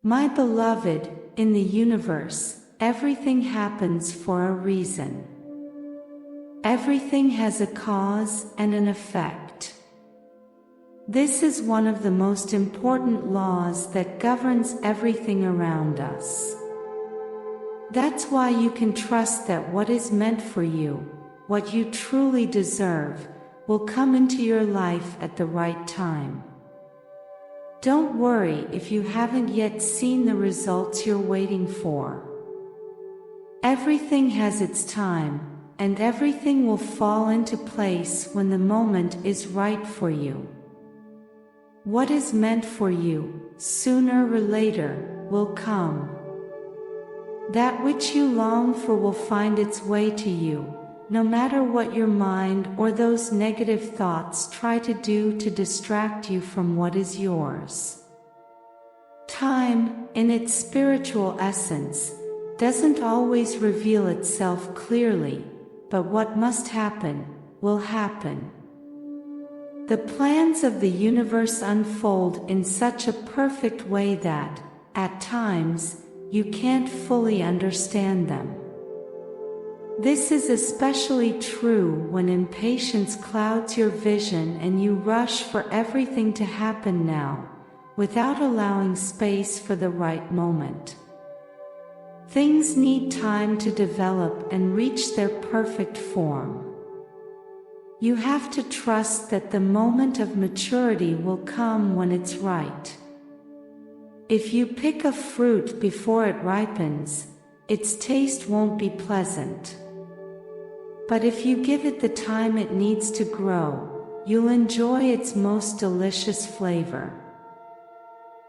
My beloved, in the universe, everything happens for a reason. Everything has a cause and an effect. This is one of the most important laws that governs everything around us. That's why you can trust that what is meant for you, what you truly deserve, will come into your life at the right time. Don't worry if you haven't yet seen the results you're waiting for. Everything has its time, and everything will fall into place when the moment is right for you. What is meant for you, sooner or later, will come. That which you long for will find its way to you, no matter what your mind or those negative thoughts try to do to distract you from what is yours. Time, in its spiritual essence, doesn't always reveal itself clearly, but what must happen, will happen. The plans of the universe unfold in such a perfect way that, at times, you can't fully understand them. This is especially true when impatience clouds your vision and you rush for everything to happen now, without allowing space for the right moment. Things need time to develop and reach their perfect form. You have to trust that the moment of maturity will come when it's right. If you pick a fruit before it ripens, its taste won't be pleasant. But if you give it the time it needs to grow, you'll enjoy its most delicious flavor.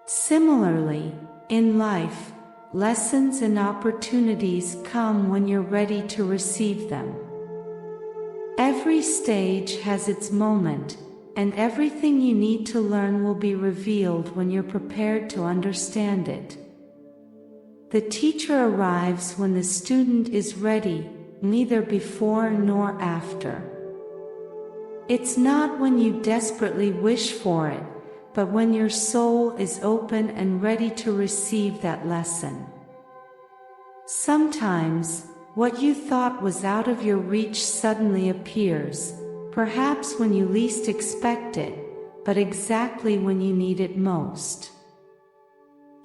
Similarly, in life, lessons and opportunities come when you're ready to receive them. Every stage has its moment, and everything you need to learn will be revealed when you're prepared to understand it. The teacher arrives when the student is ready, neither before nor after. It's not when you desperately wish for it, but when your soul is open and ready to receive that lesson. Sometimes, what you thought was out of your reach suddenly appears, perhaps when you least expect it, but exactly when you need it most.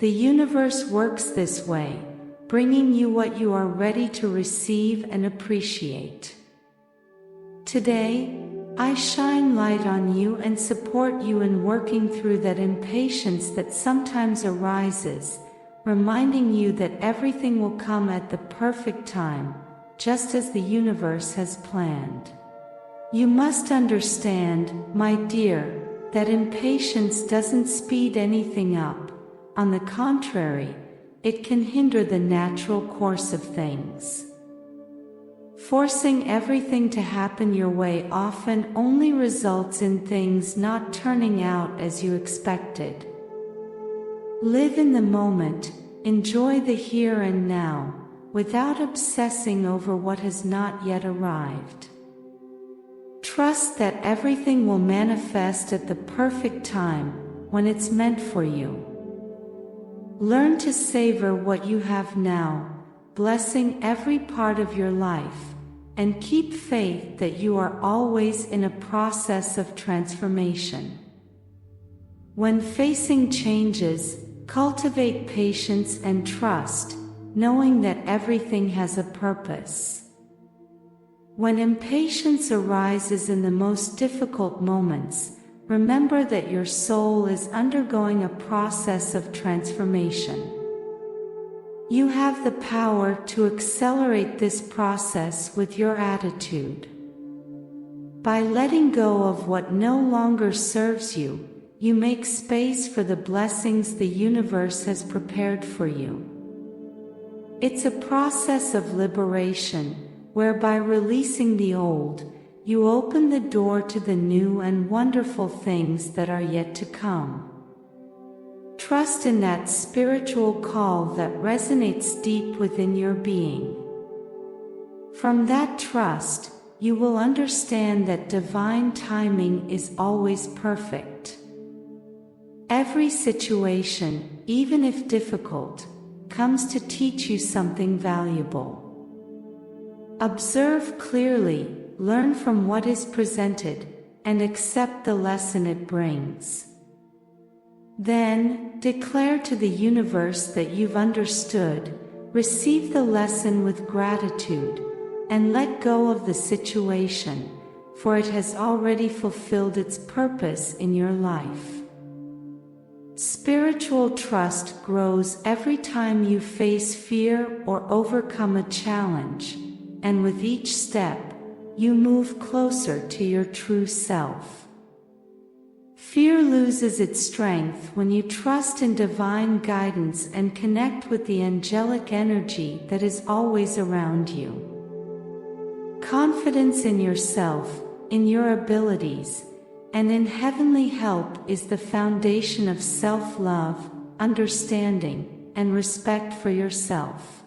The universe works this way, bringing you what you are ready to receive and appreciate. Today, I shine light on you and support you in working through that impatience that sometimes arises, reminding you that everything will come at the perfect time, just as the universe has planned. You must understand, my dear, that impatience doesn't speed anything up. On the contrary, it can hinder the natural course of things. Forcing everything to happen your way often only results in things not turning out as you expected. Live in the moment, enjoy the here and now, without obsessing over what has not yet arrived. Trust that everything will manifest at the perfect time, when it's meant for you. Learn to savor what you have now, blessing every part of your life, and keep faith that you are always in a process of transformation. When facing changes, cultivate patience and trust, knowing that everything has a purpose. When impatience arises in the most difficult moments, remember that your soul is undergoing a process of transformation. You have the power to accelerate this process with your attitude. By letting go of what no longer serves you, you make space for the blessings the universe has prepared for you. It's a process of liberation, whereby releasing the old, you open the door to the new and wonderful things that are yet to come. Trust in that spiritual call that resonates deep within your being. From that trust, you will understand that divine timing is always perfect. Every situation, even if difficult, comes to teach you something valuable. Observe clearly, learn from what is presented, and accept the lesson it brings. Then, declare to the universe that you've understood, receive the lesson with gratitude, and let go of the situation, for it has already fulfilled its purpose in your life. Spiritual trust grows every time you face fear or overcome a challenge, and with each step, you move closer to your true self. Fear loses its strength when you trust in divine guidance and connect with the angelic energy that is always around you. Confidence in yourself, in your abilities, and in heavenly help is the foundation of self-love, understanding, and respect for yourself.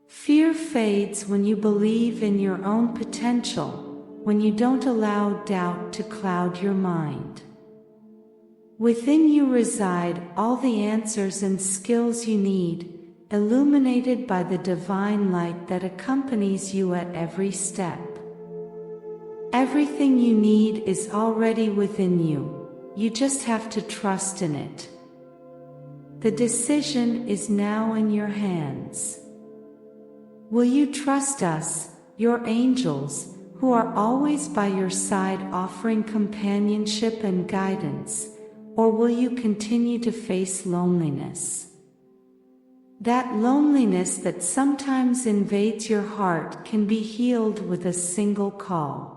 Fear fades when you believe in your own potential, when you don't allow doubt to cloud your mind. Within you reside all the answers and skills you need, illuminated by the divine light that accompanies you at every step. Everything you need is already within you, you just have to trust in it. The decision is now in your hands. Will you trust us, your angels, who are always by your side offering companionship and guidance, or will you continue to face loneliness? That loneliness that sometimes invades your heart can be healed with a single call.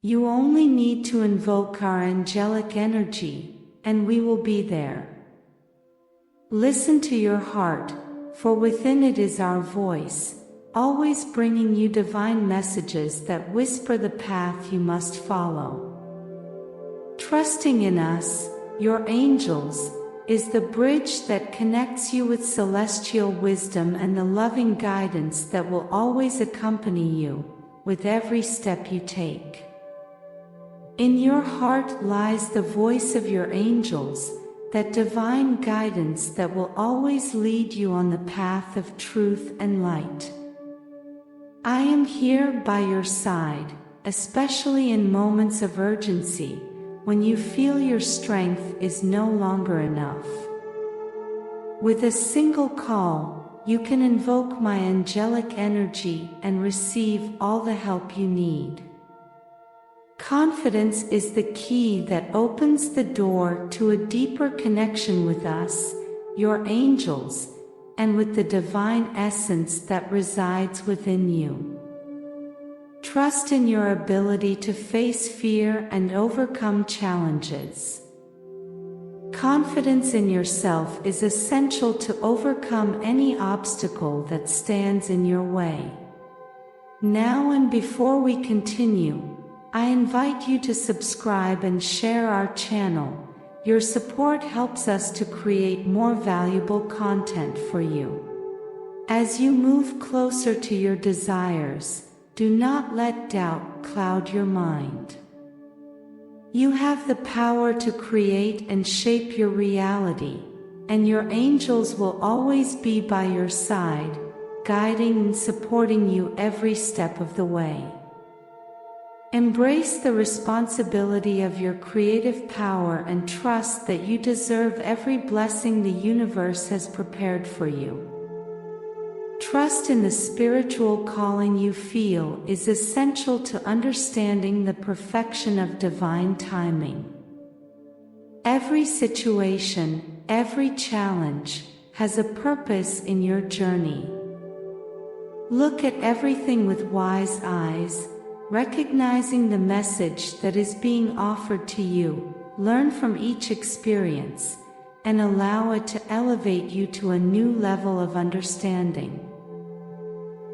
You only need to invoke our angelic energy, and we will be there. Listen to your heart, for within it is our voice, always bringing you divine messages that whisper the path you must follow. Trusting in us, your angels, is the bridge that connects you with celestial wisdom and the loving guidance that will always accompany you, with every step you take. In your heart lies the voice of your angels, that divine guidance that will always lead you on the path of truth and light. I am here by your side, especially in moments of urgency, when you feel your strength is no longer enough. With a single call, you can invoke my angelic energy and receive all the help you need. Confidence is the key that opens the door to a deeper connection with us, your angels, and with the divine essence that resides within you. Trust in your ability to face fear and overcome challenges. Confidence in yourself is essential to overcome any obstacle that stands in your way. Now and before we continue, I invite you to subscribe and share our channel. Your support helps us to create more valuable content for you. As you move closer to your desires, do not let doubt cloud your mind. You have the power to create and shape your reality, and your angels will always be by your side, guiding and supporting you every step of the way. Embrace the responsibility of your creative power and trust that you deserve every blessing the universe has prepared for you. Trust in the spiritual calling you feel is essential to understanding the perfection of divine timing. Every situation, every challenge, has a purpose in your journey. Look at everything with wise eyes, recognizing the message that is being offered to you. Learn from each experience, and allow it to elevate you to a new level of understanding.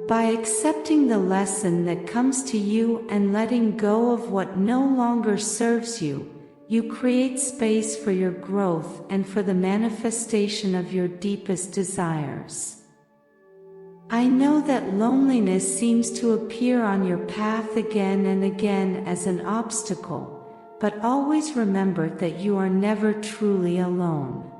By accepting the lesson that comes to you and letting go of what no longer serves you, you create space for your growth and for the manifestation of your deepest desires. I know that loneliness seems to appear on your path again and again as an obstacle, but always remember that you are never truly alone.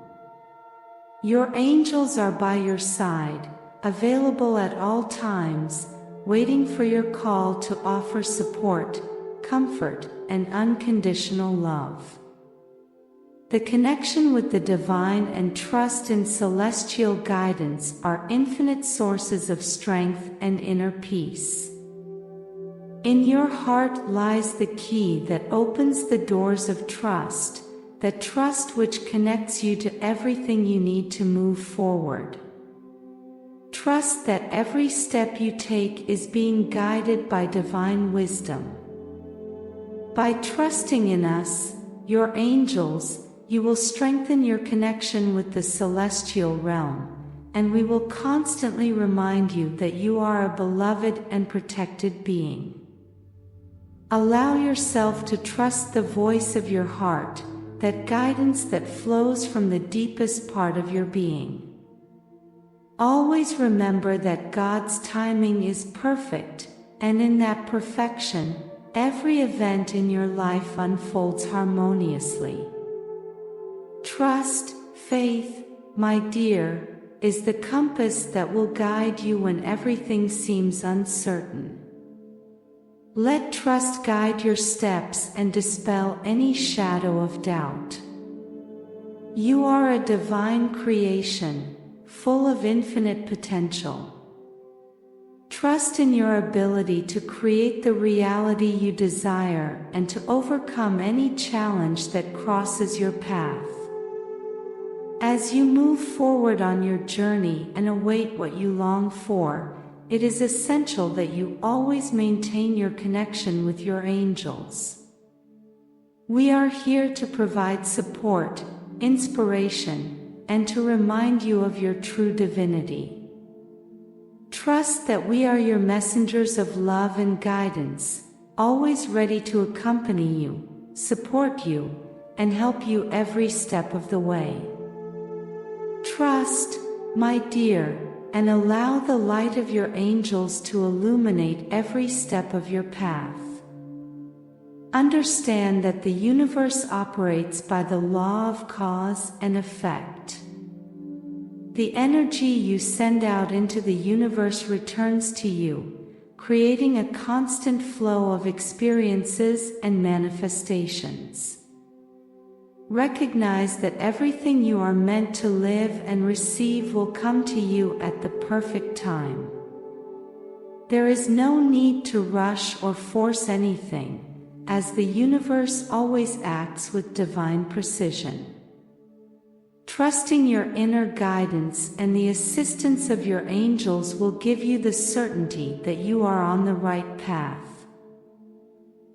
Your angels are by your side, available at all times, waiting for your call to offer support, comfort, and unconditional love. The connection with the divine and trust in celestial guidance are infinite sources of strength and inner peace. In your heart lies the key that opens the doors of trust, that trust which connects you to everything you need to move forward. Trust that every step you take is being guided by divine wisdom. By trusting in us, your angels, you will strengthen your connection with the celestial realm, and we will constantly remind you that you are a beloved and protected being. Allow yourself to trust the voice of your heart, that guidance that flows from the deepest part of your being. Always remember that God's timing is perfect, and in that perfection, every event in your life unfolds harmoniously. Trust, faith, my dear, is the compass that will guide you when everything seems uncertain. Let trust guide your steps and dispel any shadow of doubt. You are a divine creation, full of infinite potential. Trust in your ability to create the reality you desire and to overcome any challenge that crosses your path. As you move forward on your journey and await what you long for, it is essential that you always maintain your connection with your angels. We are here to provide support, inspiration, and to remind you of your true divinity. Trust that we are your messengers of love and guidance, always ready to accompany you, support you, and help you every step of the way. Trust, my dear, and allow the light of your angels to illuminate every step of your path. Understand that the universe operates by the law of cause and effect. The energy you send out into the universe returns to you, creating a constant flow of experiences and manifestations. Recognize that everything you are meant to live and receive will come to you at the perfect time. There is no need to rush or force anything, as the universe always acts with divine precision. Trusting your inner guidance and the assistance of your angels will give you the certainty that you are on the right path.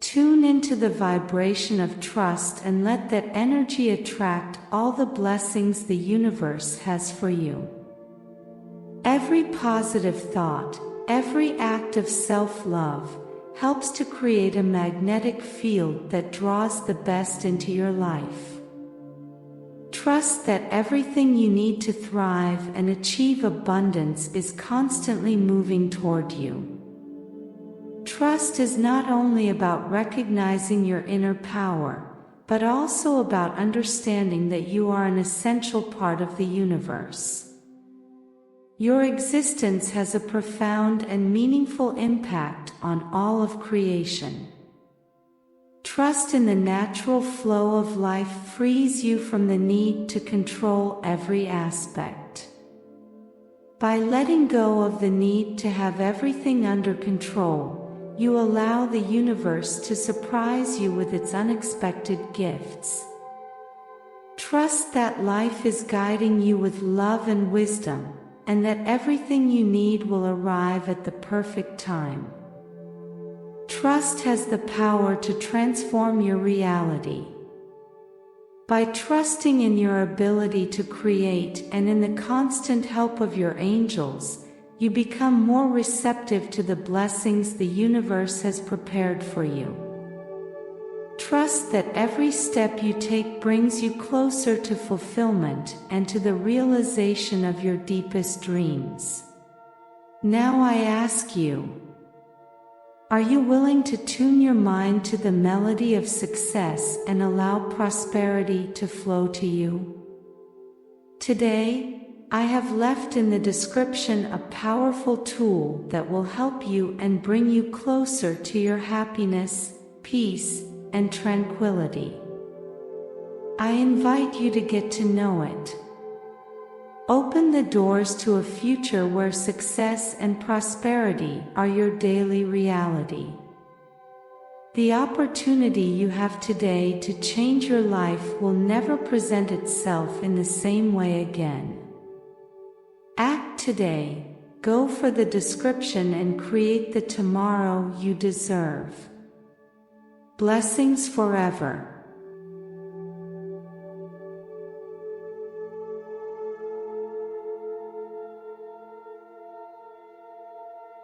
Tune into the vibration of trust and let that energy attract all the blessings the universe has for you. Every positive thought, every act of self-love, helps to create a magnetic field that draws the best into your life. Trust that everything you need to thrive and achieve abundance is constantly moving toward you. Trust is not only about recognizing your inner power, but also about understanding that you are an essential part of the universe. Your existence has a profound and meaningful impact on all of creation. Trust in the natural flow of life frees you from the need to control every aspect. By letting go of the need to have everything under control, you allow the universe to surprise you with its unexpected gifts. Trust that life is guiding you with love and wisdom, and that everything you need will arrive at the perfect time. Trust has the power to transform your reality. By trusting in your ability to create and in the constant help of your angels, you become more receptive to the blessings the universe has prepared for you. Trust that every step you take brings you closer to fulfillment and to the realization of your deepest dreams. Now I ask you, Are you willing to tune your mind to the melody of success and allow prosperity to flow to you? Today, I have left in the description a powerful tool that will help you and bring you closer to your happiness, peace, and tranquility. I invite you to get to know it. Open the doors to a future where success and prosperity are your daily reality. The opportunity you have today to change your life will never present itself in the same way again. Act today, go for the description and create the tomorrow you deserve. Blessings forever.